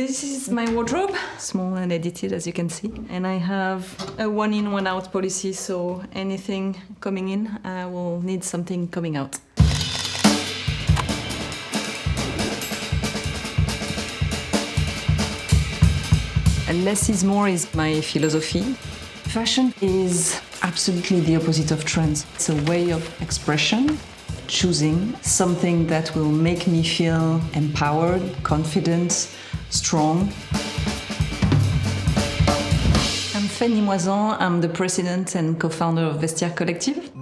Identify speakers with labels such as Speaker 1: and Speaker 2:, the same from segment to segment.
Speaker 1: This is my wardrobe, small and edited as you can see. And I have a one-in, one-out policy, so anything coming in, I will need something coming out. Less is more is my philosophy. Fashion is absolutely the opposite of trends. It's a way of expression, choosing something that will make me feel empowered, confident, strong. I'm Fanny Moisan, I'm the president and co-founder of Vestiaire Collective.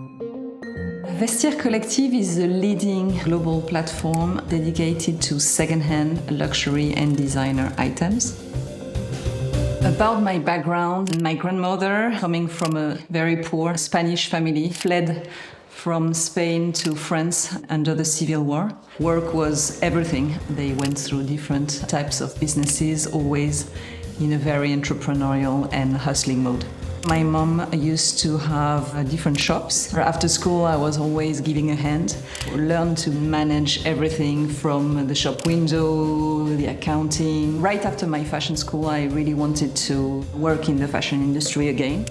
Speaker 1: Vestiaire Collective is a leading global platform dedicated to second-hand luxury and designer items. About my background, my grandmother, coming from a very poor Spanish family, fled from Spain to France under the Civil War. Work was everything. They went through different types of businesses, always in a very entrepreneurial and hustling mode. My mom used to have different shops. After school, I was always giving a hand. Learned to manage everything from the shop window, the accounting. Right after my fashion school, I really wanted to work in the fashion industry again.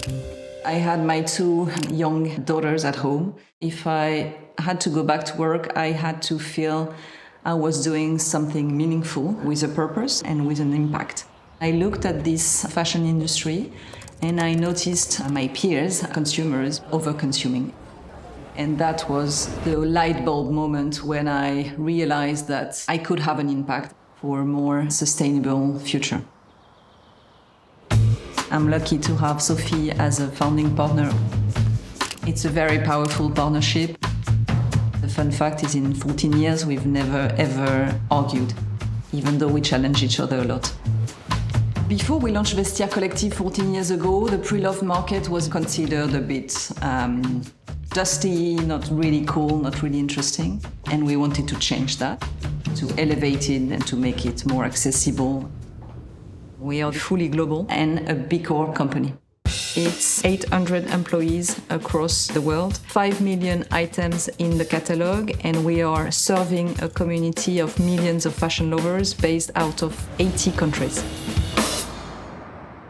Speaker 1: I had my two young daughters at home. If I had to go back to work, I had to feel I was doing something meaningful with a purpose and with an impact. I looked at this fashion industry and I noticed my peers, consumers, over-consuming. And that was the light bulb moment when I realized that I could have an impact for a more sustainable future. I'm lucky to have Sophie as a founding partner. It's a very powerful partnership. The fun fact is in 14 years, we've never ever argued, even though we challenge each other a lot. Before we launched Vestiaire Collective 14 years ago, the pre-loved market was considered a bit dusty, not really cool, not really interesting. And we wanted to change that, to elevate it and to make it more accessible. We are fully global and a Big Core company. It's 800 employees across the world, 5 million items in the catalog, and we are serving a community of millions of fashion lovers based out of 80 countries.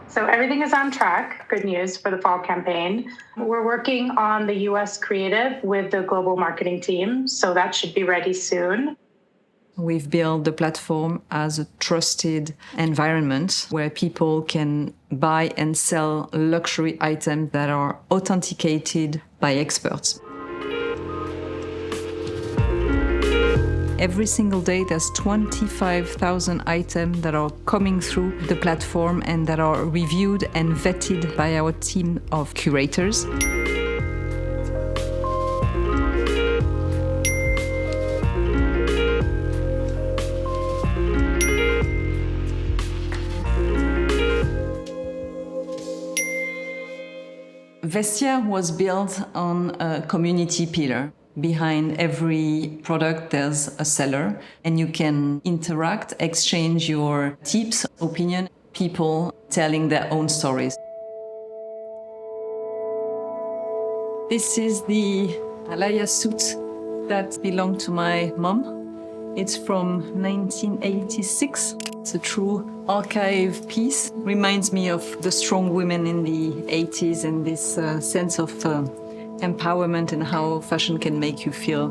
Speaker 2: So everything is on track. Good news for the fall campaign. We're working on the US creative with the global marketing team, so that should be ready soon.
Speaker 1: We've built the platform as a trusted environment where people can buy and sell luxury items that are authenticated by experts. Every single day, there's 25,000 items that are coming through the platform and that are reviewed and vetted by our team of curators. Vestiaire was built on a community pillar. Behind every product, there's a seller, and you can interact, exchange your tips, opinion, people telling their own stories. This is the Alaya suit that belonged to my mom. It's from 1986. It's a true archive piece. Reminds me of the strong women in the 80s and this sense of empowerment and how fashion can make you feel.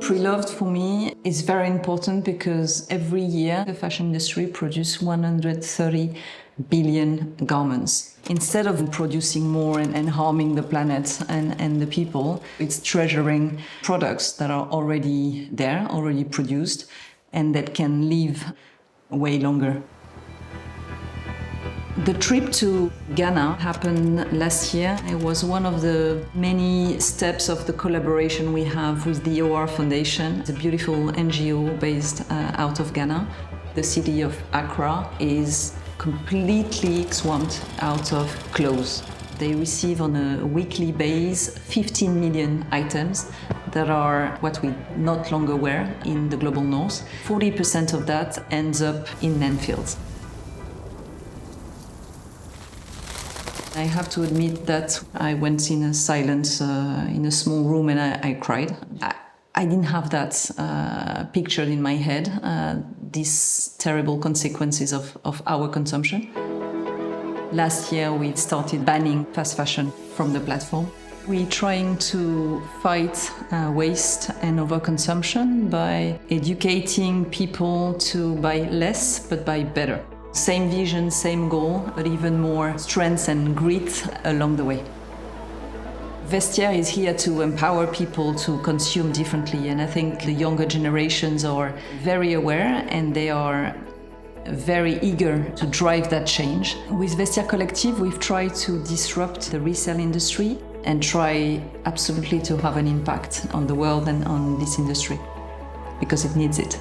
Speaker 1: Pre-loved for me is very important because every year the fashion industry produces 130 billion garments. Instead of producing more and harming the planet and the people, it's treasuring products that are already there, already produced, and that can live way longer. The trip to Ghana happened last year. It was one of the many steps of the collaboration we have with the OR Foundation, the beautiful NGO based out of Ghana. The city of Accra is completely swamped out of clothes. They receive on a weekly basis 15 million items that are what we not longer wear in the global north. 40% of that ends up in landfills. I have to admit that I went in a silence in a small room and I cried. I didn't have that pictured in my head. these terrible consequences of our consumption. Last year, we started banning fast fashion from the platform. We're trying to fight waste and overconsumption by educating people to buy less but buy better. Same vision, same goal, but even more strength and grit along the way. Vestiaire is here to empower people to consume differently, and I think the younger generations are very aware and they are very eager to drive that change. With Vestiaire Collective, we've tried to disrupt the resale industry and try absolutely to have an impact on the world and on this industry, because it needs it.